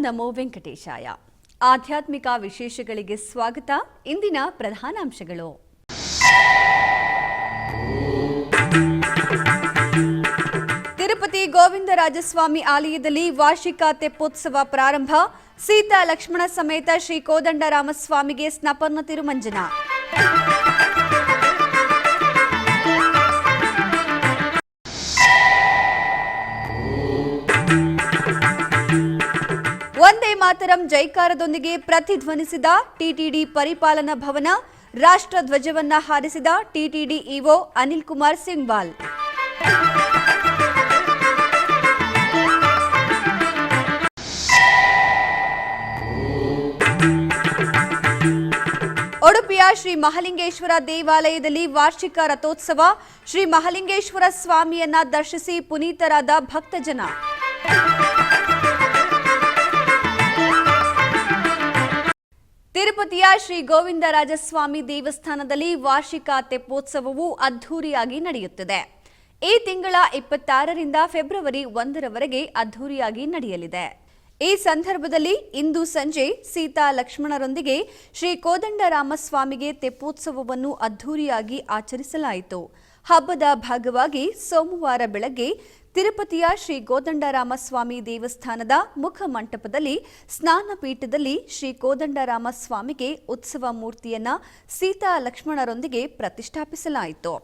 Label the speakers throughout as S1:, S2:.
S1: ನಮೋ ವೆಂಕಟೇಶಾಯ. ಆಧ್ಯಾತ್ಮಿಕ ವಿಶೇಷಗಳಿಗೆ ಸ್ವಾಗತ. ಇಂದಿನ ಪ್ರಧಾನಾಂಶಗಳು. ತಿರುಪತಿ ಗೋವಿಂದರಾಜಸ್ವಾಮಿ ಆಲಯದಲ್ಲಿ ವಾರ್ಷಿಕ ತೆಪ್ಪೋತ್ಸವ ಪ್ರಾರಂಭ. ಸೀತಾ ಲಕ್ಷ್ಮಣ ಸಮೇತ ಶ್ರೀ ಕೋದಂಡರಾಮಸ್ವಾಮಿಗೆ ಸ್ನಪನ ತಿರುಮಂಜನ. ವಂದೇ ಮಾತರಂ ಜೈಕಾರದೊಂದಿಗೆ ಪ್ರತಿಧ್ವನಿಸಿದ ಟಿಟಿಡಿ ಪರಿಪಾಲನಾ ಭವನ. ರಾಷ್ಟ್ರ ಧ್ವಜವನ್ನ ಹಾರಿಸಿದ ಟಿಟಿಡಿ ಇಒ ಅನಿಲ್ ಕುಮಾರ್ ಸಿಂಗ್ವಾಲ್. ಉಡುಪಿಯ ಶ್ರೀ ಮಹಾಲಿಂಗೇಶ್ವರ ದೇವಾಲಯದಲ್ಲಿ ವಾರ್ಷಿಕ ರಥೋತ್ಸವ. ಶ್ರೀ ಮಹಾಲಿಂಗೇಶ್ವರ ಸ್ವಾಮಿಯನ್ನ ದರ್ಶಿಸಿ ಪುನೀತರಾದ ಭಕ್ತಜನ. ತಿರುಪತಿಯ ಶ್ರೀ ಗೋವಿಂದರಾಜಸ್ವಾಮಿ ದೇವಸ್ಥಾನದಲ್ಲಿ ವಾರ್ಷಿಕ ತೆಪ್ಪೋತ್ಸವವು ಅದ್ಧೂರಿಯಾಗಿ ನಡೆಯುತ್ತಿದೆ. ಈ ತಿಂಗಳ 26ರಿಂದ ಫೆಬ್ರವರಿ 1ರವರೆಗೆ ಅದ್ಧೂರಿಯಾಗಿ ನಡೆಯಲಿದೆ. ಈ ಸಂದರ್ಭದಲ್ಲಿ ಇಂದು ಸಂಜೆ ಸೀತಾ ಲಕ್ಷ್ಮಣರೊಂದಿಗೆ ಶ್ರೀ ಕೋದಂಡರಾಮಸ್ವಾಮಿಗೆ ತೆಪ್ಪೋತ್ಸವವನ್ನು ಅದ್ಧೂರಿಯಾಗಿ ಆಚರಿಸಲಾಯಿತು. ಹಬ್ಬದ ಭಾಗವಾಗಿ ಸೋಮವಾರ ಬೆಳಗ್ಗೆ ತಿರುಪತಿಯ ಶ್ರೀ ಕೋದಂಡರಾಮಸ್ವಾಮಿ ದೇವಸ್ಥಾನದ ಮುಖಮಂಟಪದಲ್ಲಿ ಸ್ನಾನಪೀಠದಲ್ಲಿ ಶ್ರೀ ಕೋದಂಡರಾಮಸ್ವಾಮಿಗೆ ಉತ್ಸವ ಮೂರ್ತಿಯನ್ನ ಸೀತಾ ಲಕ್ಷ್ಮಣರೊಂದಿಗೆ ಪ್ರತಿಷ್ಠಾಪಿಸಲಾಯಿತು.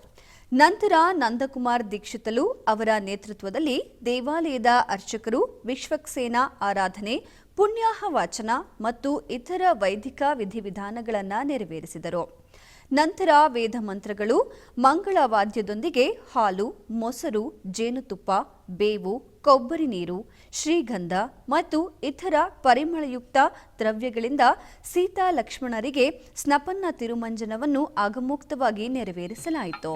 S1: ನಂತರ ನಂದಕುಮಾರ್ ದೀಕ್ಷಿತಲು ಅವರ ನೇತೃತ್ವದಲ್ಲಿ ದೇವಾಲಯದ ಅರ್ಚಕರು ವಿಶ್ವಕ್ಸೇನಾ ಆರಾಧನೆ, ಪುಣ್ಯಾಹ ವಾಚನ ಮತ್ತು ಇತರ ವೈದಿಕ ವಿಧಿವಿಧಾನಗಳನ್ನು ನೆರವೇರಿಸಿದರು. ನಂತರ ವೇದ ಮಂತ್ರಗಳು, ಮಂಗಳವಾದ್ಯದೊಂದಿಗೆ ಹಾಲು, ಮೊಸರು, ಜೇನುತುಪ್ಪ, ಬೇವು, ಕೊಬ್ಬರಿ ನೀರು, ಶ್ರೀಗಂಧ ಮತ್ತು ಇತರ ಪರಿಮಳಯುಕ್ತ ದ್ರವ್ಯಗಳಿಂದ ಸೀತಾ ಲಕ್ಷ್ಮಣರಿಗೆ ಸ್ನಪನ ತಿರುಮಂಜನವನ್ನು ಆಗಮುಕ್ತವಾಗಿ ನೆರವೇರಿಸಲಾಯಿತು.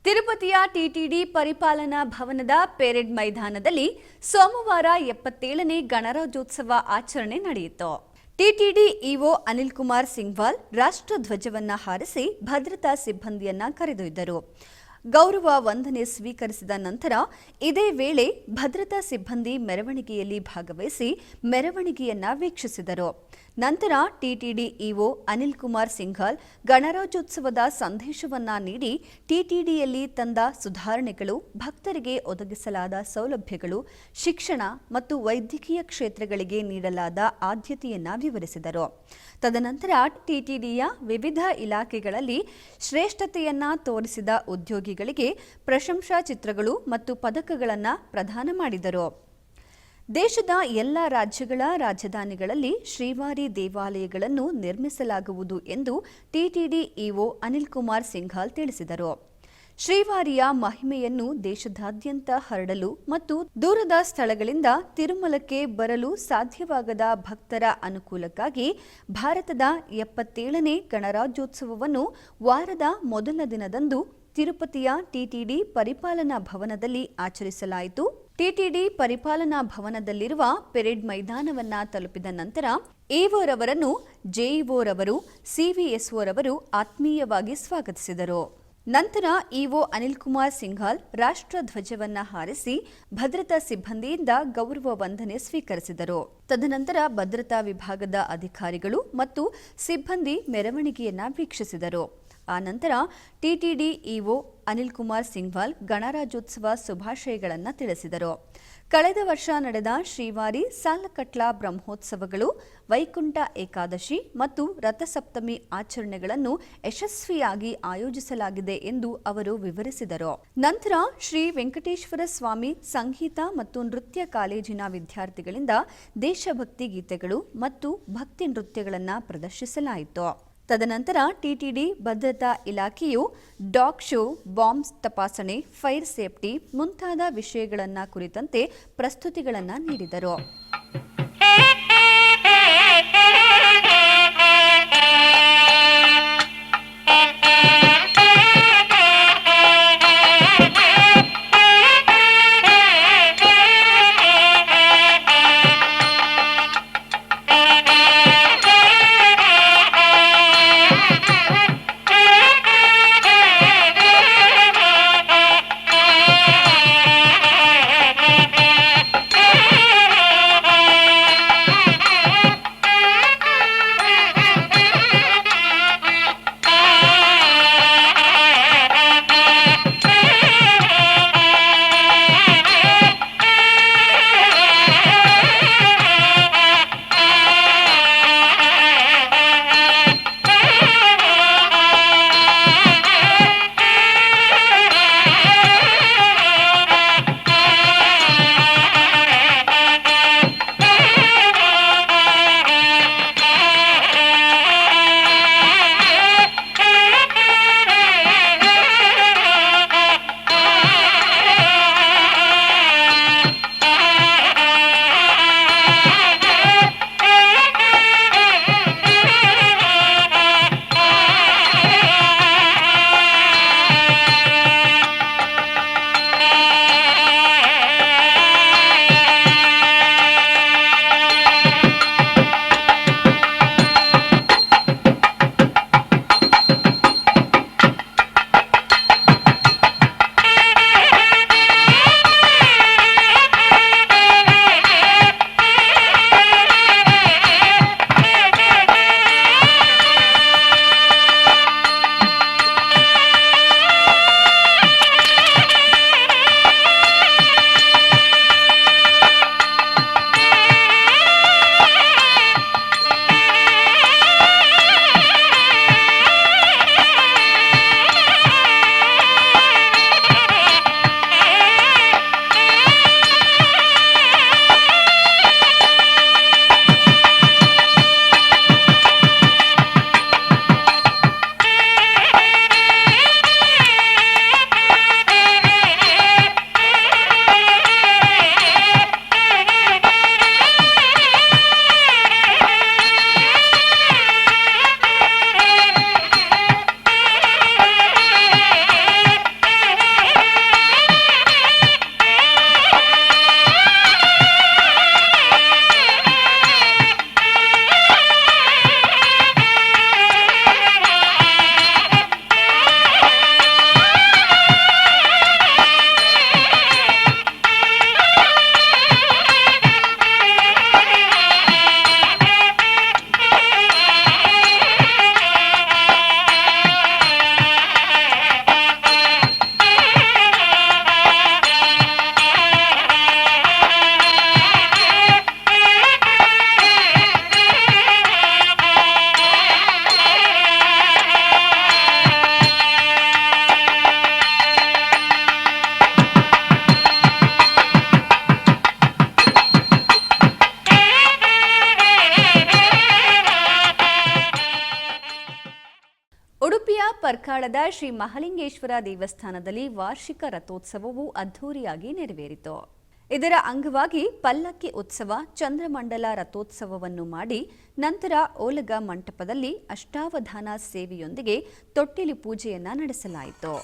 S1: ತಿರುಪತಿಯ ಟಿಟಿಡಿ ಪರಿಪಾಲನಾ ಭವನದ ಪೆರೇಡ್ ಮೈದಾನದಲ್ಲಿ ಸೋಮವಾರ 77ನೇ ಗಣರಾಜ್ಯೋತ್ಸವ ಆಚರಣೆ ನಡೆಯಿತು. ಟಿಟಿಡಿ ಇಒ ಅನಿಲ್ ಕುಮಾರ್ ಸಿಂಗ್ವಾಲ್ ರಾಷ್ಟ್ರ ಧ್ವಜವನ್ನ ಹಾರಿಸಿ ಭದ್ರತಾ ಸಿಬ್ಬಂದಿಯನ್ನ ಕರೆದೊಯ್ದರು. ಗೌರವ ವಂದನೆ ಸ್ವೀಕರಿಸಿದ ನಂತರ ಇದೇ ವೇಳೆ ಭದ್ರತಾ ಸಿಬ್ಬಂದಿ ಮೆರವಣಿಗೆಯಲ್ಲಿ ಭಾಗವಹಿಸಿ ಮೆರವಣಿಗೆಯನ್ನ ವೀಕ್ಷಿಸಿದರು. ನಂತರ ಟಿಟಿಡಿ ಇಒ ಅನಿಲ್ ಕುಮಾರ್ ಸಿಂಘಾಲ್ ಗಣರಾಜ್ಯೋತ್ಸವದ ಸಂದೇಶವನ್ನ ನೀಡಿ ಟಿಟಿಡಿಯಲ್ಲಿ ತಂದ ಸುಧಾರಣೆಗಳು, ಭಕ್ತರಿಗೆ ಒದಗಿಸಲಾದ ಸೌಲಭ್ಯಗಳು, ಶಿಕ್ಷಣ ಮತ್ತು ವೈದ್ಯಕೀಯ ಕ್ಷೇತ್ರಗಳಿಗೆ ನೀಡಲಾದ ಆದ್ಯತೆಯನ್ನ ವಿವರಿಸಿದರು. ತದನಂತರ ಟಿಟಿಡಿಯ ವಿವಿಧ ಇಲಾಖೆಗಳಲ್ಲಿ ಶ್ರೇಷ್ಠತೆಯನ್ನ ತೋರಿಸಿದ ಉದ್ಯೋಗಿಗಳಿಗೆ ಪ್ರಶಂಸಾ ಚಿತ್ರಗಳು ಮತ್ತು ಪದಕಗಳನ್ನು ಪ್ರದಾನ ಮಾಡಿದರು. ದೇಶದ ಎಲ್ಲ ರಾಜ್ಯಗಳ ರಾಜಧಾನಿಗಳಲ್ಲಿ ಶ್ರೀವಾರಿ ದೇವಾಲಯಗಳನ್ನು ನಿರ್ಮಿಸಲಾಗುವುದು ಎಂದು ಟಿಟಿಡಿ ಇಒ ಅನಿಲ್ ಕುಮಾರ್ ಸಿಂಘಾಲ್ ತಿಳಿಸಿದರು. ಶ್ರೀವಾರಿಯ ಮಹಿಮೆಯನ್ನು ದೇಶದಾದ್ಯಂತ ಹರಡಲು ಮತ್ತು ದೂರದ ಸ್ಥಳಗಳಿಂದ ತಿರುಮಲಕ್ಕೆ ಬರಲು ಸಾಧ್ಯವಾಗದ ಭಕ್ತರ ಅನುಕೂಲಕ್ಕಾಗಿ ಭಾರತದ 77ನೇ ಗಣರಾಜ್ಯೋತ್ಸವವನ್ನು ವಾರದ ಮೊದಲ ದಿನದಂದು ತಿರುಪತಿಯ ಟಿಟಿಡಿ ಪರಿಪಾಲನಾ ಭವನದಲ್ಲಿ ಆಚರಿಸಲಾಯಿತು. ಟಿಟಿಡಿ ಪರಿಪಾಲನಾ ಭವನದಲ್ಲಿರುವ ಪೆರೇಡ್ ಮೈದಾನವನ್ನ ತಲುಪಿದ ನಂತರ ಇಒರವರನ್ನು ಜೆಇಒರವರು, ಸಿವಿಎಸ್ಒರವರು ಆತ್ಮೀಯವಾಗಿ ಸ್ವಾಗತಿಸಿದರು. ನಂತರ ಇಒ ಅನಿಲ್ ಕುಮಾರ್ ಸಿಂಘಾಲ್ ರಾಷ್ಟ್ರ ಧ್ವಜವನ್ನ ಹಾರಿಸಿ ಭದ್ರತಾ ಸಿಬ್ಬಂದಿಯಿಂದ ಗೌರವ ವಂದನೆ ಸ್ವೀಕರಿಸಿದರು. ತದನಂತರ ಭದ್ರತಾ ವಿಭಾಗದ ಅಧಿಕಾರಿಗಳು ಮತ್ತು ಸಿಬ್ಬಂದಿ ಮೆರವಣಿಗೆಯನ್ನ ವೀಕ್ಷಿಸಿದರು. ಆನಂತರ ಟಿಟಿಡಿ ಇಒ ಅನಿಲ್ ಕುಮಾರ್ ಸಿಂಘಾಲ್ ಗಣರಾಜ್ಯೋತ್ಸವ ಶುಭಾಶಯಗಳನ್ನು ತಿಳಿಸಿದರು. ಕಳೆದ ವರ್ಷ ನಡೆದ ಶ್ರೀವಾರಿ ಸಾಲಕಟ್ಲ ಬ್ರಹ್ಮೋತ್ಸವಗಳು, ವೈಕುಂಠ ಏಕಾದಶಿ ಮತ್ತು ರಥಸಪ್ತಮಿ ಆಚರಣೆಗಳನ್ನು ಯಶಸ್ವಿಯಾಗಿ ಆಯೋಜಿಸಲಾಗಿದೆ ಎಂದು ಅವರು ವಿವರಿಸಿದರು. ನಂತರ ಶ್ರೀ ವೆಂಕಟೇಶ್ವರ ಸ್ವಾಮಿ ಸಂಗೀತ ಮತ್ತು ನೃತ್ಯ ಕಾಲೇಜಿನ ವಿದ್ಯಾರ್ಥಿಗಳಿಂದ ದೇಶಭಕ್ತಿ ಗೀತೆಗಳು ಮತ್ತು ಭಕ್ತಿ ನೃತ್ಯಗಳನ್ನು ಪ್ರದರ್ಶಿಸಲಾಯಿತು. ತದನಂತರ ಟಿಟಿಡಿ ಭದ್ರತಾ ಇಲಾಖೆಯು ಡಾಗ್ ಶೋ, ಬಾಂಬ್ ತಪಾಸಣೆ, ಫೈರ್ ಸೇಫ್ಟಿ ಮುಂತಾದ ವಿಷಯಗಳನ್ನು ಕುರಿತಂತೆ ಪ್ರಸ್ತುತಿಗಳನ್ನು ನೀಡಿದರು. ಕಾರ್ಕಳದ ಶ್ರೀ ಮಹಾಲಿಂಗೇಶ್ವರ ದೇವಸ್ಥಾನದಲ್ಲಿ ವಾರ್ಷಿಕ ರಥೋತ್ಸವವು ಅದ್ಧೂರಿಯಾಗಿ ನೆರವೇರಿತು. ಇದರ ಅಂಗವಾಗಿ ಪಲ್ಲಕ್ಕಿ ಉತ್ಸವ, ಚಂದ್ರಮಂಡಲ ರಥೋತ್ಸವವನ್ನು ಮಾಡಿ ನಂತರ ಓಲಗ ಮಂಟಪದಲ್ಲಿ ಅಷ್ಟಾವಧಾನ ಸೇವೆಯೊಂದಿಗೆ ತೊಟ್ಟಿಲು ಪೂಜೆಯನ್ನ ನಡೆಸಲಾಯಿತು.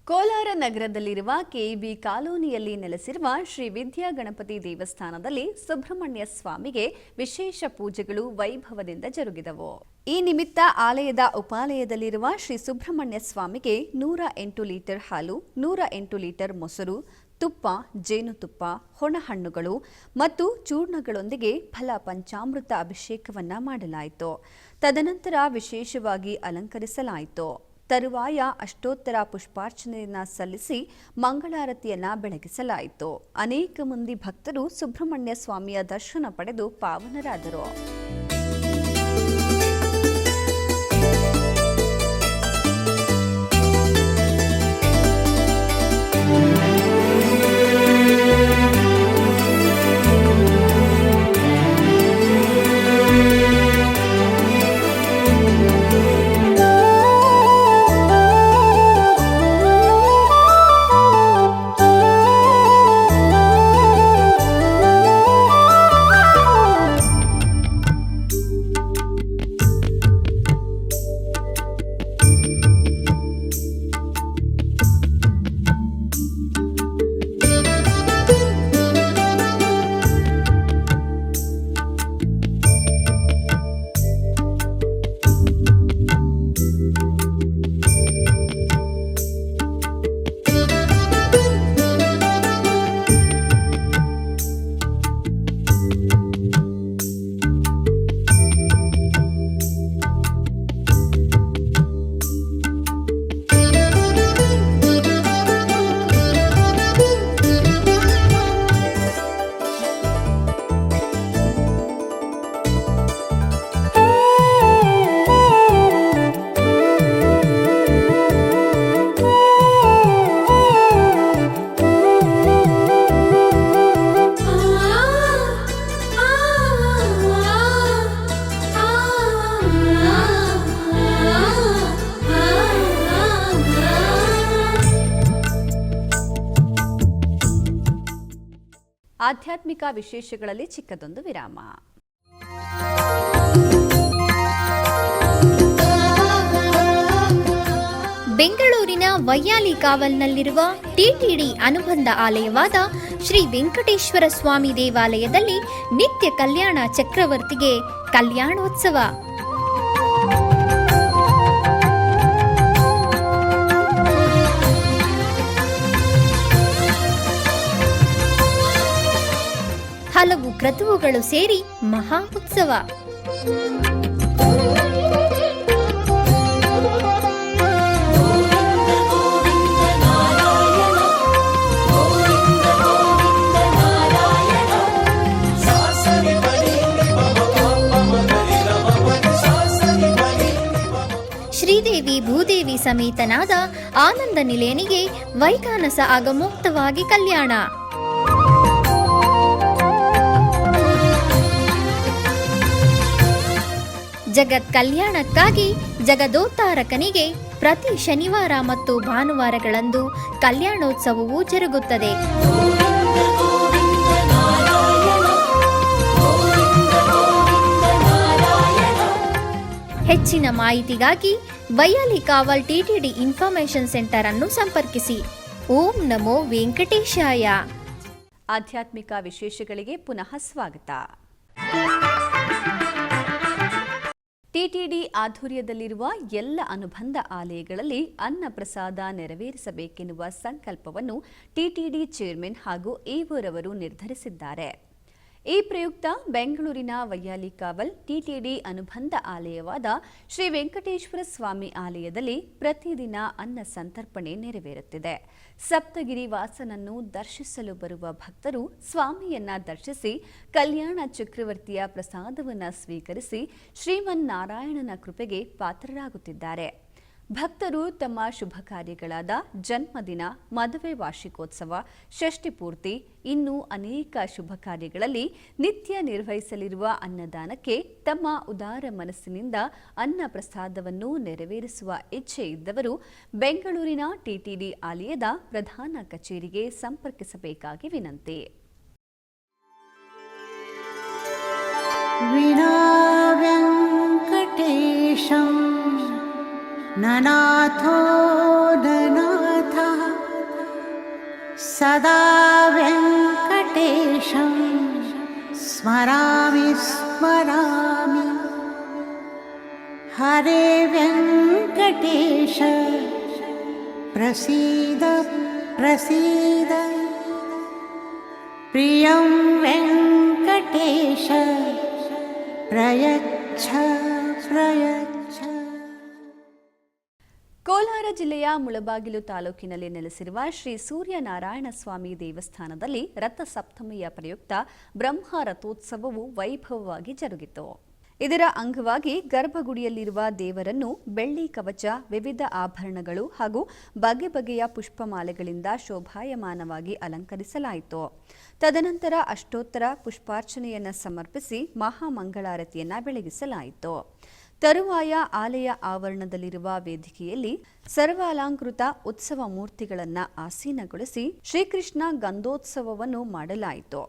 S1: ಕೋಲಾರ ನಗರದಲ್ಲಿರುವ ಕೆಇಬಿ ಕಾಲೋನಿಯಲ್ಲಿ ನೆಲೆಸಿರುವ ಶ್ರೀ ವಿದ್ಯಾ ಗಣಪತಿ ದೇವಸ್ಥಾನದಲ್ಲಿ ಸುಬ್ರಹ್ಮಣ್ಯ ಸ್ವಾಮಿಗೆ ವಿಶೇಷ ಪೂಜೆಗಳು ವೈಭವದಿಂದ ಜರುಗಿದವು. ಈ ನಿಮಿತ್ತ ಆಲಯದ ಉಪಾಲಯದಲ್ಲಿರುವ ಶ್ರೀ ಸುಬ್ರಹ್ಮಣ್ಯ ಸ್ವಾಮಿಗೆ 108 ಲೀಟರ್ ಹಾಲು, 108 ಲೀಟರ್ ಮೊಸರು, ತುಪ್ಪ, ಜೇನುತುಪ್ಪ, ಹೊಣಹಣ್ಣುಗಳು ಮತ್ತು ಚೂರ್ಣಗಳೊಂದಿಗೆ ಫಲ ಪಂಚಾಮೃತ ಅಭಿಷೇಕವನ್ನ ಮಾಡಲಾಯಿತು. ತದನಂತರ ವಿಶೇಷವಾಗಿ ಅಲಂಕರಿಸಲಾಯಿತು. ತರುವಾಯ ಅಷ್ಟೋತ್ತರ ಪುಷ್ಪಾರ್ಚನೆಯನ್ನ ಸಲ್ಲಿಸಿ ಮಂಗಳಾರತಿಯನ್ನ ಬೆಳಗಿಸಲಾಯಿತು. ಅನೇಕ ಮಂದಿ ಭಕ್ತರು ಸುಬ್ರಹ್ಮಣ್ಯ ಸ್ವಾಮಿಯ ದರ್ಶನ ಪಡೆದು ಪಾವನರಾದರು. ಆಧ್ಯಾತ್ಮಿಕ ವಿಶೇಷಗಳಲ್ಲಿ ಚಿಕ್ಕದೊಂದು ವಿರಾಮ.
S2: ಬೆಂಗಳೂರಿನ ವೈಯಾಲಿ ಕಾವಲ್ನಲ್ಲಿರುವ ಟಿಟಿಡಿ ಅನುಬಂಧ ಆಲಯವಾದ ಶ್ರೀ ವೆಂಕಟೇಶ್ವರ ಸ್ವಾಮಿ ದೇವಾಲಯದಲ್ಲಿ ನಿತ್ಯ ಕಲ್ಯಾಣ ಚಕ್ರವರ್ತಿಗೆ ಕಲ್ಯಾಣೋತ್ಸವ. ಹಲವು ಕ್ರತುವುಗಳು ಸೇರಿ ಮಹಾ ಉತ್ಸವ. ಶ್ರೀದೇವಿ ಭೂದೇವಿ ಸಮೇತನಾದ ಆನಂದ ನಿಲಯನಿಗೆ ವೈಖಾನಸ ಆಗಮೋಕ್ತವಾಗಿ ಕಲ್ಯಾಣ. ಜಗತ್ ಕಲ್ಯಾಣಕ್ಕಾಗಿ ಜಗದೋದ್ಧಾರಕನಿಗೆ ಪ್ರತಿ ಶನಿವಾರ ಮತ್ತು ಭಾನುವಾರಗಳಂದು ಕಲ್ಯಾಣೋತ್ಸವವು ಜರುಗುತ್ತದೆ. ಹೆಚ್ಚಿನ ಮಾಹಿತಿಗಾಗಿ ವೈಯಾಲಿ ಕಾವಲ್ ಟಿಟಿಡಿ ಇನ್ಫಾರ್ಮೇಶನ್ ಸೆಂಟರ್ ಅನ್ನು ಸಂಪರ್ಕಿಸಿ. ಓಂ ನಮೋ ವೆಂಕಟೇಶಾಯ.
S1: ಆಧ್ಯಾತ್ಮಿಕ ವಿಶೇಷಗಳಿಗೆ ಪುನಃ ಸ್ವಾಗತ. ಟಿಟಿಡಿ ಆಧ್ವರ್ಯದಲ್ಲಿರುವ ಎಲ್ಲ ಅನುಬಂಧ ಆಲಯಗಳಲ್ಲಿ ಅನ್ನ ಪ್ರಸಾದ ನೆರವೇರಿಸಬೇಕೆನ್ನುವ ಸಂಕಲ್ಪವನ್ನು ಟಿಟಿಡಿ ಚೇರ್ಮನ್ ಹಾಗೂ ಇಒರವರು ನಿರ್ಧರಿಸಿದ್ದಾರೆ. ಈ ಪ್ರಯುಕ್ತ ಬೆಂಗಳೂರಿನ ವೈಯಾಲಿ ಕಾವಲ್ ಟಿಟಿಡಿ ಅನುಬಂಧ ಆಲಯವಾದ ಶ್ರೀ ವೆಂಕಟೇಶ್ವರ ಸ್ವಾಮಿ ಆಲಯದಲ್ಲಿ ಪ್ರತಿದಿನ ಅನ್ನ ಸಂತರ್ಪಣೆ ನೆರವೇರುತ್ತಿದೆ. ಸಪ್ತಗಿರಿ ವಾಸನನ್ನು ದರ್ಶಿಸಲು ಬರುವ ಭಕ್ತರು ಸ್ವಾಮಿಯನ್ನ ದರ್ಶಿಸಿ ಕಲ್ಯಾಣ ಚಕ್ರವರ್ತಿಯ ಪ್ರಸಾದವನ್ನು ಸ್ವೀಕರಿಸಿ ಶ್ರೀಮನ್ನಾರಾಯಣನ ಕೃಪೆಗೆ ಪಾತ್ರರಾಗುತ್ತಿದ್ದಾರೆ. ಭಕ್ತರು ತಮ್ಮ ಶುಭ ಕಾರ್ಯಗಳಾದ ಜನ್ಮದಿನ, ಮದುವೆ ವಾರ್ಷಿಕೋತ್ಸವ, ಷಷ್ಠಿ ಪೂರ್ತಿ, ಇನ್ನೂ ಅನೇಕ ಶುಭ ಕಾರ್ಯಗಳಲ್ಲಿ ನಿತ್ಯ ನಿರ್ವಹಿಸಲಿರುವ ಅನ್ನದಾನಕ್ಕೆ ತಮ್ಮ ಉದಾರ ಮನಸ್ಸಿನಿಂದ ಅನ್ನ ಪ್ರಸಾದವನ್ನು ನೆರವೇರಿಸುವ ಇಚ್ಛೆ ಇದ್ದವರು ಬೆಂಗಳೂರಿನ ಟಿಟಿಡಿ ಆಲಯದ ಪ್ರಧಾನ ಕಚೇರಿಗೆ ಸಂಪರ್ಕಿಸಬೇಕಾಗಿ ವಿನಂತಿ.
S3: ನನಾಥೋ ನನಾಥಃ ಸದಾ ವೆಂಕಟೇಶಂ ಸ್ಮರಾಮಿ ಸ್ಮರಾಮಿ. ಹರೇ ವೆಂಕಟೇಶ ಪ್ರಸೀದ ಪ್ರಸೀದ. ಪ್ರಿಯಂ ವೆಂಕಟೇಶ ಪ್ರಯಚ್ಛ ಪ್ರಯಚ್ಛ.
S1: ಕೋಲಾರ ಜಿಲ್ಲೆಯ ಮುಳಬಾಗಿಲು ತಾಲೂಕಿನಲ್ಲಿ ನೆಲೆಸಿರುವ ಶ್ರೀ ಸೂರ್ಯನಾರಾಯಣ ಸ್ವಾಮಿ ದೇವಸ್ಥಾನದಲ್ಲಿ ರಥಸಪ್ತಮಿಯ ಪ್ರಯುಕ್ತ ಬ್ರಹ್ಮ ರಥೋತ್ಸವವು ವೈಭವವಾಗಿ ಜರುಗಿತು. ಇದರ ಅಂಗವಾಗಿ ಗರ್ಭಗುಡಿಯಲ್ಲಿರುವ ದೇವರನ್ನು ಬೆಳ್ಳಿ ಕವಚ, ವಿವಿಧ ಆಭರಣಗಳು ಹಾಗೂ ಬಗೆ ಬಗೆಯ ಪುಷ್ಪಮಾಲೆಗಳಿಂದ ಶೋಭಾಯಮಾನವಾಗಿ ಅಲಂಕರಿಸಲಾಯಿತು. ತದನಂತರ ಅಷ್ಟೋತ್ತರ ಪುಷ್ಪಾರ್ಚನೆಯನ್ನು ಸಮರ್ಪಿಸಿ ಮಹಾಮಂಗಳಾರತಿಯನ್ನು ಬೆಳಗಿಸಲಾಯಿತು. ತರುವಾಯ ಆಲಯ ಆವರಣದಲ್ಲಿರುವ ವೇದಿಕೆಯಲ್ಲಿ ಸರ್ವಾಲಂಕೃತ ಉತ್ಸವ ಮೂರ್ತಿಗಳನ್ನು ಆಸೀನಗೊಳಿಸಿ ಶ್ರೀಕೃಷ್ಣ ಗಂಧೋತ್ಸವವನ್ನು ಮಾಡಲಾಯಿತು.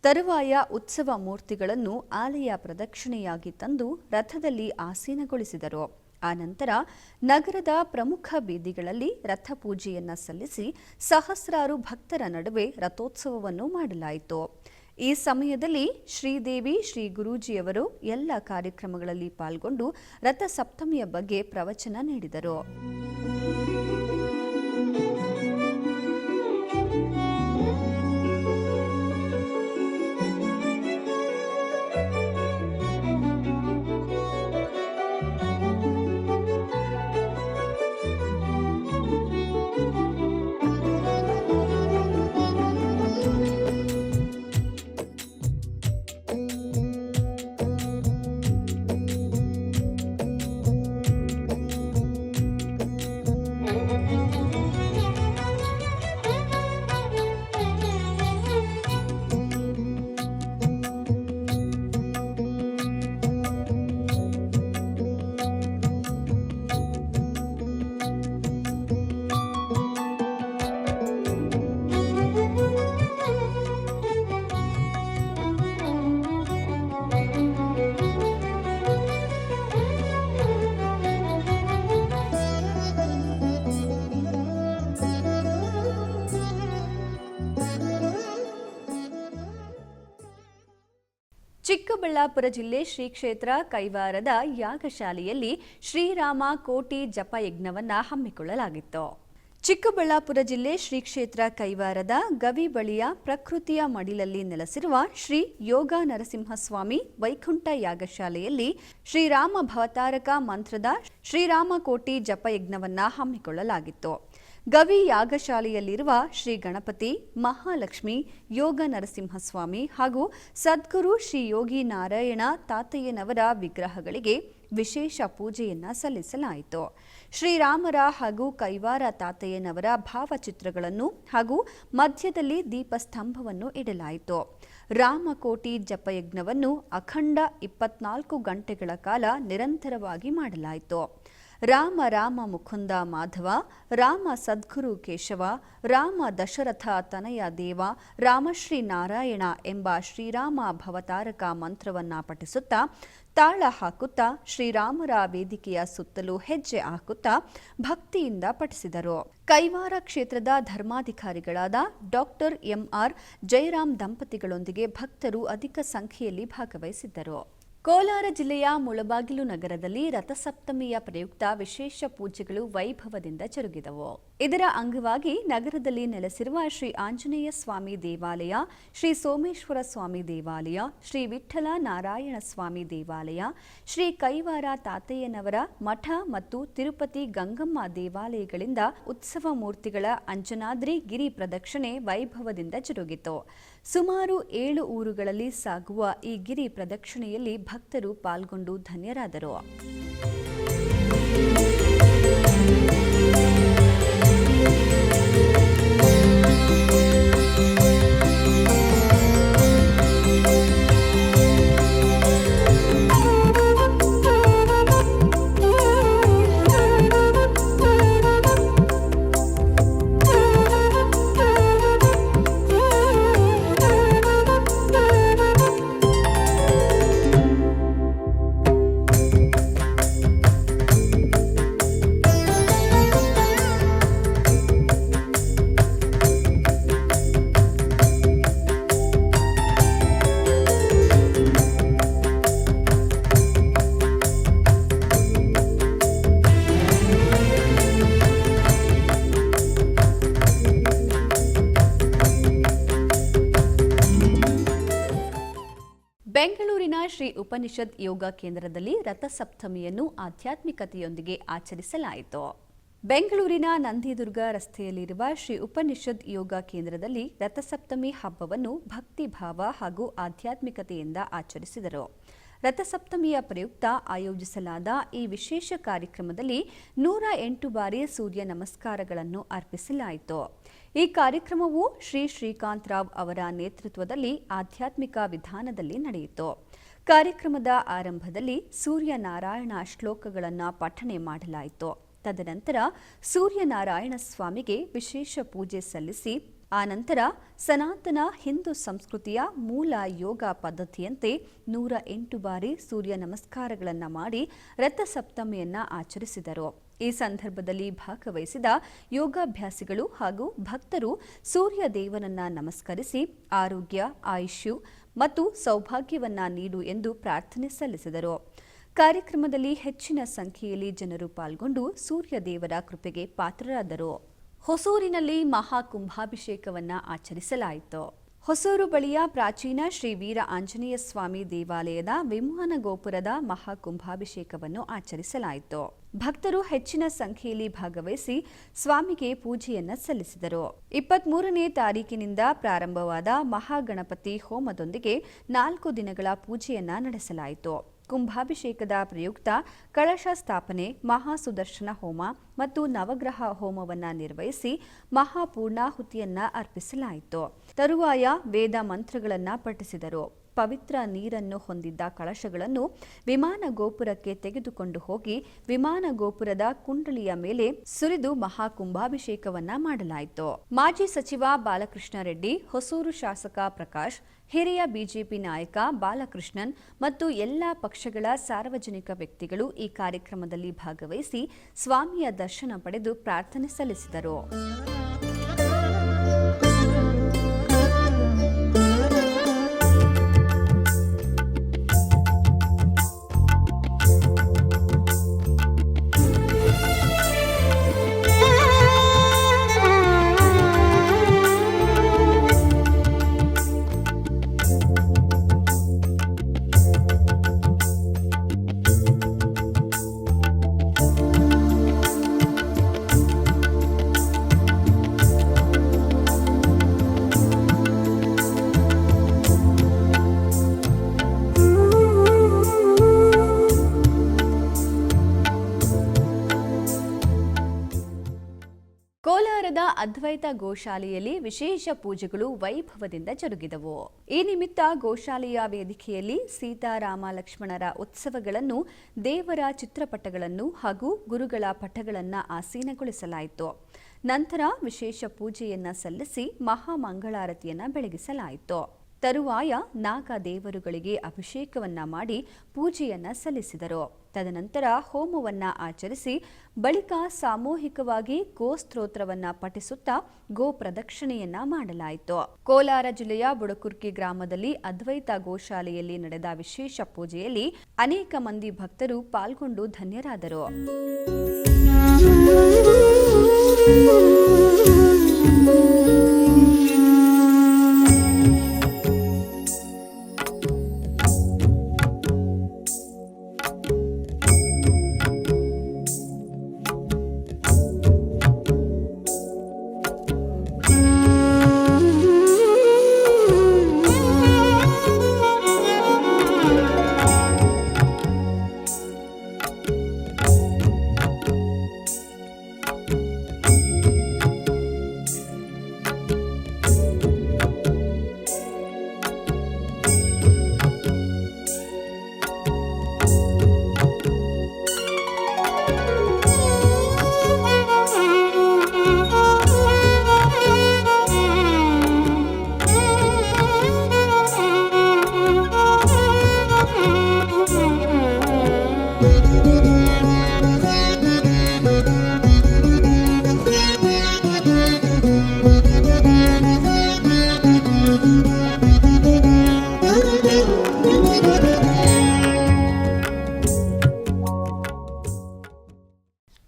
S1: ತರುವಾಯ ಉತ್ಸವ ಮೂರ್ತಿಗಳನ್ನು ಆಲಯ ಪ್ರದಕ್ಷಿಣೆಯಾಗಿ ತಂದು ರಥದಲ್ಲಿ ಆಸೀನಗೊಳಿಸಿದರು. ಆನಂತರ ನಗರದ ಪ್ರಮುಖ ಬೀದಿಗಳಲ್ಲಿ ರಥ ಪೂಜೆಯನ್ನು ಸಲ್ಲಿಸಿ ಸಹಸ್ರಾರು ಭಕ್ತರ ನಡುವೆ ರಥೋತ್ಸವವನ್ನು ಮಾಡಲಾಯಿತು. ಈ ಸಮಯದಲ್ಲಿ ಶ್ರೀದೇವಿ, ಶ್ರೀ ಗುರೂಜಿಯವರು ಎಲ್ಲ ಕಾರ್ಯಕ್ರಮಗಳಲ್ಲಿ ಪಾಲ್ಗೊಂಡು ರಥ ಸಪ್ತಮಿಯ ಬಗ್ಗೆ ಪ್ರವಚನ ನೀಡಿದರು. ಚಿಕ್ಕಬಳ್ಳಾಪುರ ಜಿಲ್ಲೆ ಶ್ರೀ ಕ್ಷೇತ್ರ ಕೈವಾರದ ಯಾಗಶಾಲೆಯಲ್ಲಿ ಶ್ರೀರಾಮ ಕೋಟಿ ಜಪಯಜ್ಞವನ್ನು ಹಮ್ಮಿಕೊಳ್ಳಲಾಗಿತ್ತು. ಚಿಕ್ಕಬಳ್ಳಾಪುರ ಜಿಲ್ಲೆ ಶ್ರೀ ಕ್ಷೇತ್ರ ಕೈವಾರದ ಗವಿ ಬಳಿಯ ಪ್ರಕೃತಿಯ ಮಡಿಲಲ್ಲಿ ನೆಲೆಸಿರುವ ಶ್ರೀ ಯೋಗ ನರಸಿಂಹಸ್ವಾಮಿ ವೈಕುಂಠ ಯಾಗಶಾಲೆಯಲ್ಲಿ ಶ್ರೀರಾಮ ಭವತಾರಕ ಮಂತ್ರದ ಶ್ರೀರಾಮ ಕೋಟಿ ಜಪಯಜ್ಞವನ್ನು ಹಮ್ಮಿಕೊಳ್ಳಲಾಗಿತ್ತು. ಗವಿ ಯಾಗಶಾಲೆಯಲ್ಲಿರುವ ಶ್ರೀ ಗಣಪತಿ, ಮಹಾಲಕ್ಷ್ಮಿ, ಯೋಗ ನರಸಿಂಹಸ್ವಾಮಿ ಹಾಗೂ ಸದ್ಗುರು ಶ್ರೀ ಯೋಗಿ ನಾರಾಯಣ ತಾತಯ್ಯನವರ ವಿಗ್ರಹಗಳಿಗೆ ವಿಶೇಷ ಪೂಜೆಯನ್ನ ಸಲ್ಲಿಸಲಾಯಿತು. ಶ್ರೀರಾಮರ ಹಾಗೂ ಕೈವಾರ ತಾತಯ್ಯನವರ ಭಾವಚಿತ್ರಗಳನ್ನು ಹಾಗೂ ಮಧ್ಯದಲ್ಲಿ ದೀಪಸ್ತಂಭವನ್ನು ಇಡಲಾಯಿತು. ರಾಮಕೋಟಿ ಜಪಯಜ್ಞವನ್ನು ಅಖಂಡ 24 ಗಂಟೆಗಳ ಕಾಲ ನಿರಂತರವಾಗಿ ಮಾಡಲಾಯಿತು. ರಾಮ ರಾಮ ಮುಕುಂದ ಮಾಧವ, ರಾಮ ಸದ್ಗುರು ಕೇಶವ, ರಾಮ ದಶರಥ ತನಯ ದೇವ, ರಾಮಶ್ರೀ ನಾರಾಯಣ ಎಂಬ ಶ್ರೀರಾಮ ಭವತಾರಕ ಮಂತ್ರವನ್ನ ಪಠಿಸುತ್ತಾ ತಾಳ ಹಾಕುತ್ತಾ ಶ್ರೀರಾಮರ ವೇದಿಕೆಯ ಸುತ್ತಲೂ ಹೆಜ್ಜೆ ಹಾಕುತ್ತಾ ಭಕ್ತಿಯಿಂದ ಪಠಿಸಿದರು. ಕೈವಾರ ಕ್ಷೇತ್ರದ ಧರ್ಮಾಧಿಕಾರಿಗಳಾದ ಡಾಕ್ಟರ್ ಎಂಆರ್ ಜಯರಾಮ್ ದಂಪತಿಗಳೊಂದಿಗೆ ಭಕ್ತರು ಅಧಿಕ ಸಂಖ್ಯೆಯಲ್ಲಿ ಭಾಗವಹಿಸಿದ್ದರು. ಕೋಲಾರ ಜಿಲ್ಲೆಯ ಮುಳಬಾಗಿಲು ನಗರದಲ್ಲಿ ರಥಸಪ್ತಮಿಯ ಪ್ರಯುಕ್ತ ವಿಶೇಷ ಪೂಜೆಗಳು ವೈಭವದಿಂದ ಜರುಗಿದವು. ಇದರ ಅಂಗವಾಗಿ ನಗರದಲ್ಲಿ ನೆಲೆಸಿರುವ ಶ್ರೀ ಆಂಜನೇಯ ಸ್ವಾಮಿ ದೇವಾಲಯ, ಶ್ರೀ ಸೋಮೇಶ್ವರ ಸ್ವಾಮಿ ದೇವಾಲಯ, ಶ್ರೀ ವಿಠ್ಠಲ ನಾರಾಯಣ ಸ್ವಾಮಿ ದೇವಾಲಯ, ಶ್ರೀ ಕೈವಾರ ತಾತಯ್ಯನವರ ಮಠ ಮತ್ತು ತಿರುಪತಿ ಗಂಗಮ್ಮ ದೇವಾಲಯಗಳಿಂದ ಉತ್ಸವ ಮೂರ್ತಿಗಳ ಅಂಜನಾದ್ರಿ ಗಿರಿ ಪ್ರದಕ್ಷಿಣೆ ವೈಭವದಿಂದ ಜರುಗಿತು. ಸುಮಾರು 7 ಊರುಗಳಲ್ಲಿ ಸಾಗುವ ಈ ಗಿರಿ ಪ್ರದಕ್ಷಿಣೆಯಲ್ಲಿ ಭಕ್ತರು ಪಾಲ್ಗೊಂಡು ಧನ್ಯರಾದರು. ಬೆಂಗಳೂರಿನ ಶ್ರೀ ಉಪನಿಷತ್ ಯೋಗ ಕೇಂದ್ರದಲ್ಲಿ ರಥಸಪ್ತಮಿಯನ್ನು ಆಧ್ಯಾತ್ಮಿಕತೆಯೊಂದಿಗೆ ಆಚರಿಸಲಾಯಿತು. ಬೆಂಗಳೂರಿನ ನಂದಿದುರ್ಗ ರಸ್ತೆಯಲ್ಲಿರುವ ಶ್ರೀ ಉಪನಿಷತ್ ಯೋಗ ಕೇಂದ್ರದಲ್ಲಿ ರಥಸಪ್ತಮಿ ಹಬ್ಬವನ್ನು ಭಕ್ತಿಭಾವ ಹಾಗೂ ಆಧ್ಯಾತ್ಮಿಕತೆಯಿಂದ ಆಚರಿಸಿದರು. ರಥಸಪ್ತಮಿಯ ಪ್ರಯುಕ್ತ ಆಯೋಜಿಸಲಾದ ಈ ವಿಶೇಷ ಕಾರ್ಯಕ್ರಮದಲ್ಲಿ 108 ಬಾರಿ ಸೂರ್ಯ ನಮಸ್ಕಾರಗಳನ್ನು ಅರ್ಪಿಸಲಾಯಿತು. ಈ ಕಾರ್ಯಕ್ರಮವು ಶ್ರೀ ಶ್ರೀಕಾಂತ್ ರಾವ್ ಅವರ ನೇತೃತ್ವದಲ್ಲಿ ಆಧ್ಯಾತ್ಮಿಕ ವಿಧಾನದಲ್ಲಿ ನಡೆಯಿತು. ಕಾರ್ಯಕ್ರಮದ ಆರಂಭದಲ್ಲಿ ಸೂರ್ಯನಾರಾಯಣ ಶ್ಲೋಕಗಳನ್ನು ಪಠಣೆ ಮಾಡಲಾಯಿತು. ತದನಂತರ ಸೂರ್ಯನಾರಾಯಣ ಸ್ವಾಮಿಗೆ ವಿಶೇಷ ಪೂಜೆ ಸಲ್ಲಿಸಿ ಆನಂತರ ಸನಾತನ ಹಿಂದೂ ಸಂಸ್ಕೃತಿಯ ಮೂಲ ಯೋಗ ಪದ್ಧತಿಯಂತೆ 108 ಬಾರಿ ಸೂರ್ಯ ನಮಸ್ಕಾರಗಳನ್ನು ಮಾಡಿ ರಥಸಪ್ತಮಿಯನ್ನು ಆಚರಿಸಿದರು. ಈ ಸಂದರ್ಭದಲ್ಲಿ ಭಾಗವಹಿಸಿದ ಯೋಗಾಭ್ಯಾಸಿಗಳು ಹಾಗೂ ಭಕ್ತರು ಸೂರ್ಯ ದೇವನನ್ನ ನಮಸ್ಕರಿಸಿ ಆರೋಗ್ಯ, ಆಯುಷ್ಯು ಮತ್ತು ಸೌಭಾಗ್ಯವನ್ನ ನೀಡು ಎಂದು ಪ್ರಾರ್ಥನೆ ಸಲ್ಲಿಸಿದರು. ಕಾರ್ಯಕ್ರಮದಲ್ಲಿ ಹೆಚ್ಚಿನ ಸಂಖ್ಯೆಯಲ್ಲಿ ಜನರು ಪಾಲ್ಗೊಂಡು ಸೂರ್ಯ ದೇವರ ಕೃಪೆಗೆ ಪಾತ್ರರಾದರು. ಹೊಸೂರಿನಲ್ಲಿ ಮಹಾಕುಂಭಾಭಿಷೇಕವನ್ನು ಆಚರಿಸಲಾಯಿತು. ಹೊಸೂರು ಬಳಿಯ ಪ್ರಾಚೀನ ಶ್ರೀ ವೀರ ಆಂಜನೇಯ ಸ್ವಾಮಿ ದೇವಾಲಯದ ವಿಮಾನ ಗೋಪುರದ ಮಹಾಕುಂಭಾಭಿಷೇಕವನ್ನು ಆಚರಿಸಲಾಯಿತು. ಭಕ್ತರು ಹೆಚ್ಚಿನ ಸಂಖ್ಯೆಯಲ್ಲಿ ಭಾಗವಹಿಸಿ ಸ್ವಾಮಿಗೆ ಪೂಜೆಯನ್ನ ಸಲ್ಲಿಸಿದರು. 23ನೇ ತಾರೀಕಿನಿಂದ ಪ್ರಾರಂಭವಾದ ಮಹಾಗಣಪತಿ ಹೋಮದೊಂದಿಗೆ 4 ದಿನಗಳ ಪೂಜೆಯನ್ನ ನಡೆಸಲಾಯಿತು. ಕುಂಭಾಭಿಷೇಕದ ಪ್ರಯುಕ್ತ ಕಳಶ ಸ್ಥಾಪನೆ, ಮಹಾಸುದರ್ಶನ ಹೋಮ ಮತ್ತು ನವಗ್ರಹ ಹೋಮವನ್ನು ನಿರ್ವಹಿಸಿ ಮಹಾಪೂರ್ಣಾಹುತಿಯನ್ನ ಅರ್ಪಿಸಲಾಯಿತು. ತರುವಾಯ ವೇದ ಮಂತ್ರಗಳನ್ನು ಪಠಿಸಿದರು. ಪವಿತ್ರ ನೀರನ್ನು ಹೊಂದಿದ್ದ ಕಳಶಗಳನ್ನು ವಿಮಾನ ಗೋಪುರಕ್ಕೆ ತೆಗೆದುಕೊಂಡು ಹೋಗಿ ವಿಮಾನ ಗೋಪುರದ ಕುಂಡಲಿಯ ಮೇಲೆ ಸುರಿದು ಮಹಾಕುಂಭಾಭಿಷೇಕವನ್ನ ಮಾಡಲಾಯಿತು. ಮಾಜಿ ಸಚಿವ ಬಾಲಕೃಷ್ಣ ರೆಡ್ಡಿ, ಹೊಸೂರು ಶಾಸಕ ಪ್ರಕಾಶ್, ಹಿರಿಯ ಬಿಜೆಪಿ ನಾಯಕ ಬಾಲಕೃಷ್ಣನ್ ಮತ್ತು ಎಲ್ಲಾ ಪಕ್ಷಗಳ ಸಾರ್ವಜನಿಕ ವ್ಯಕ್ತಿಗಳು ಈ ಕಾರ್ಯಕ್ರಮದಲ್ಲಿ ಭಾಗವಹಿಸಿ ಸ್ವಾಮಿಯ ದರ್ಶನ ಪಡೆದು ಪ್ರಾರ್ಥನೆ ಸಲ್ಲಿಸಿದರು. ನಗರದ ಅದ್ವೈತ ಗೋಶಾಲೆಯಲ್ಲಿ ವಿಶೇಷ ಪೂಜೆಗಳು ವೈಭವದಿಂದ ಜರುಗಿದವು. ಈ ನಿಮಿತ್ತ ಗೋಶಾಲೆಯ ವೇದಿಕೆಯಲ್ಲಿ ಸೀತಾರಾಮ ಲಕ್ಷ್ಮಣರ ಉತ್ಸವಗಳನ್ನು, ದೇವರ ಚಿತ್ರಪಟಗಳನ್ನು ಹಾಗೂ ಗುರುಗಳ ಪಟಗಳನ್ನು ಆಸೀನಗೊಳಿಸಲಾಯಿತು. ನಂತರ ವಿಶೇಷ ಪೂಜೆಯನ್ನ ಸಲ್ಲಿಸಿ ಮಹಾಮಂಗಳಾರತಿಯನ್ನ ಬೆಳಗಿಸಲಾಯಿತು. ತರುವಾಯ ನಾಗ ದೇವರುಗಳಿಗೆ ಅಭಿಷೇಕವನ್ನ ಮಾಡಿ ಪೂಜೆಯನ್ನ ಸಲ್ಲಿಸಿದರು. ತದನಂತರ ಹೋಮವನ್ನ ಆಚರಿಸಿ ಬಳಿಕ ಸಾಮೂಹಿಕವಾಗಿ ಗೋಸ್ತೋತ್ರವನ್ನ ಪಠಿಸುತ್ತಾ ಗೋ ಪ್ರದಕ್ಷಿಣೆಯನ್ನ ಮಾಡಲಾಯಿತು. ಕೋಲಾರ ಜಿಲ್ಲೆಯ ಬುಡಕುರ್ಕಿ ಗ್ರಾಮದಲ್ಲಿ ಅದ್ವೈತ ಗೋಶಾಲೆಯಲ್ಲಿ ನಡೆದ ವಿಶೇಷ ಪೂಜೆಯಲ್ಲಿ ಅನೇಕ ಮಂದಿ ಭಕ್ತರು ಪಾಲ್ಗೊಂಡು ಧನ್ಯರಾದರು.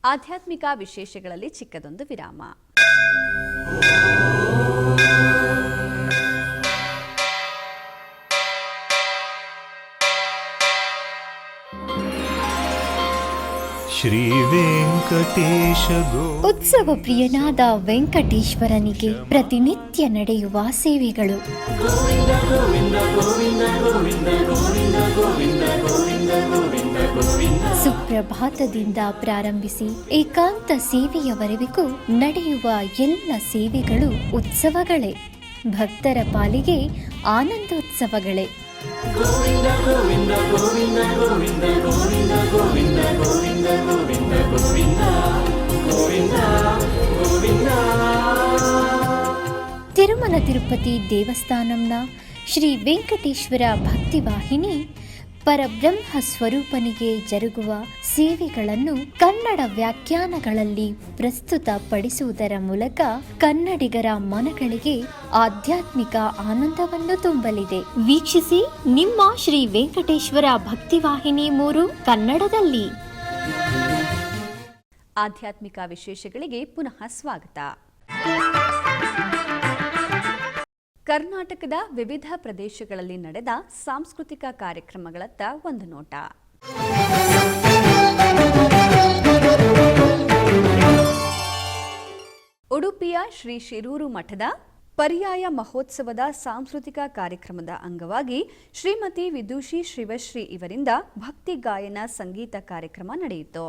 S1: ಆಧ್ಯಾತ್ಮಿಕ ವಿಶೇಷಗಳಲ್ಲಿ ಚಿಕ್ಕದೊಂದು ವಿರಾಮ.
S4: ಶ್ರೀ ವೆಂಕಟೇಶ
S2: ಉತ್ಸವ ಪ್ರಿಯನಾದ ವೆಂಕಟೇಶ್ವರನಿಗೆ ಪ್ರತಿನಿತ್ಯ ನಡೆಯುವ ಸೇವೆಗಳು. ಸುಪ್ರಭಾತದಿಂದ ಪ್ರಾರಂಭಿಸಿ ಏಕಾಂತ ಸೇವೆಯವರೆಗೂ ನಡೆಯುವ ಎಲ್ಲ ಸೇವೆಗಳು ಉತ್ಸವಗಳೇ. ಭಕ್ತರ ಪಾಲಿಗೆ ಆನಂದೋತ್ಸವಗಳೇ. ತಿರುಮಲ ತಿರುಪತಿ ದೇವಸ್ಥಾನಂನ ಶ್ರೀ ವೆಂಕಟೇಶ್ವರ ಭಕ್ತಿವಾಹಿನಿ ಪರಬ್ರಹ್ಮ ಸ್ವರೂಪನಿಗೆ ಜರುಗುವ ಸೇವೆಗಳನ್ನು ಕನ್ನಡ ವ್ಯಾಖ್ಯಾನಗಳಲ್ಲಿ ಪ್ರಸ್ತುತಪಡಿಸುವುದರ ಮೂಲಕ ಕನ್ನಡಿಗರ ಮನಗಳಿಗೆ ಆಧ್ಯಾತ್ಮಿಕ ಆನಂದವನ್ನು ತುಂಬಲಿದೆ. ವೀಕ್ಷಿಸಿ ನಿಮ್ಮ ಶ್ರೀ ವೆಂಕಟೇಶ್ವರ ಭಕ್ತಿವಾಹಿನಿ 3 ಕನ್ನಡದಲ್ಲಿ.
S1: ಆಧ್ಯಾತ್ಮಿಕ ವಿಶೇಷಗಳಿಗೆ ಪುನಃ ಸ್ವಾಗತ. ಕರ್ನಾಟಕದ ವಿವಿಧ ಪ್ರದೇಶಗಳಲ್ಲಿ ನಡೆದ ಸಾಂಸ್ಕೃತಿಕ ಕಾರ್ಯಕ್ರಮಗಳತ್ತ ಒಂದು ನೋಟ. ಉಡುಪಿಯ ಶ್ರೀ ಶಿರೂರು ಮಠದ ಪರ್ಯಾಯ ಮಹೋತ್ಸವದ ಸಾಂಸ್ಕೃತಿಕ ಕಾರ್ಯಕ್ರಮದ ಅಂಗವಾಗಿ ಶ್ರೀಮತಿ ವಿದುಷಿ ಶಿವಶ್ರೀ ಇವರಿಂದ ಭಕ್ತಿ ಗಾಯನ ಸಂಗೀತ ಕಾರ್ಯಕ್ರಮ ನಡೆಯಿತು.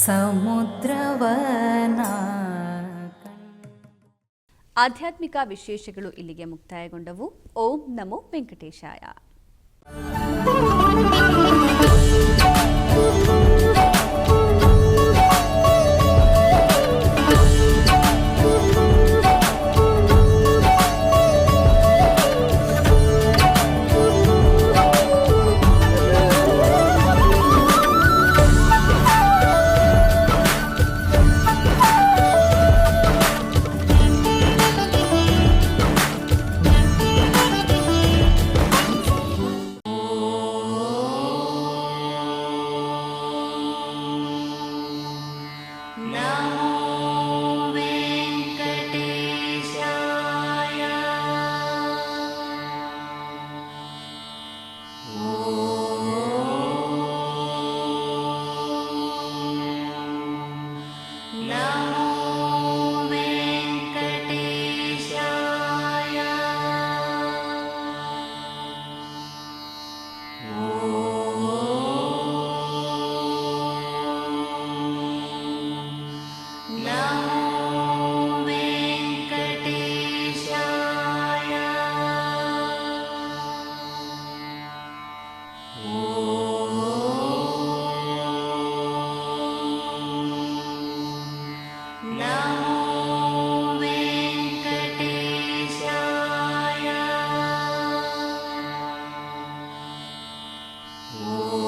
S3: ಸಮುದ್ರವನ
S1: ಆಧ್ಯಾತ್ಮಿಕ ವಿಶೇಷಗಳು ಇಲ್ಲಿಗೆ ಮುಕ್ತಾಯಗೊಂಡವು. ಓಂ ನಮೋ ವೆಂಕಟೇಶಾಯ.
S3: ಓ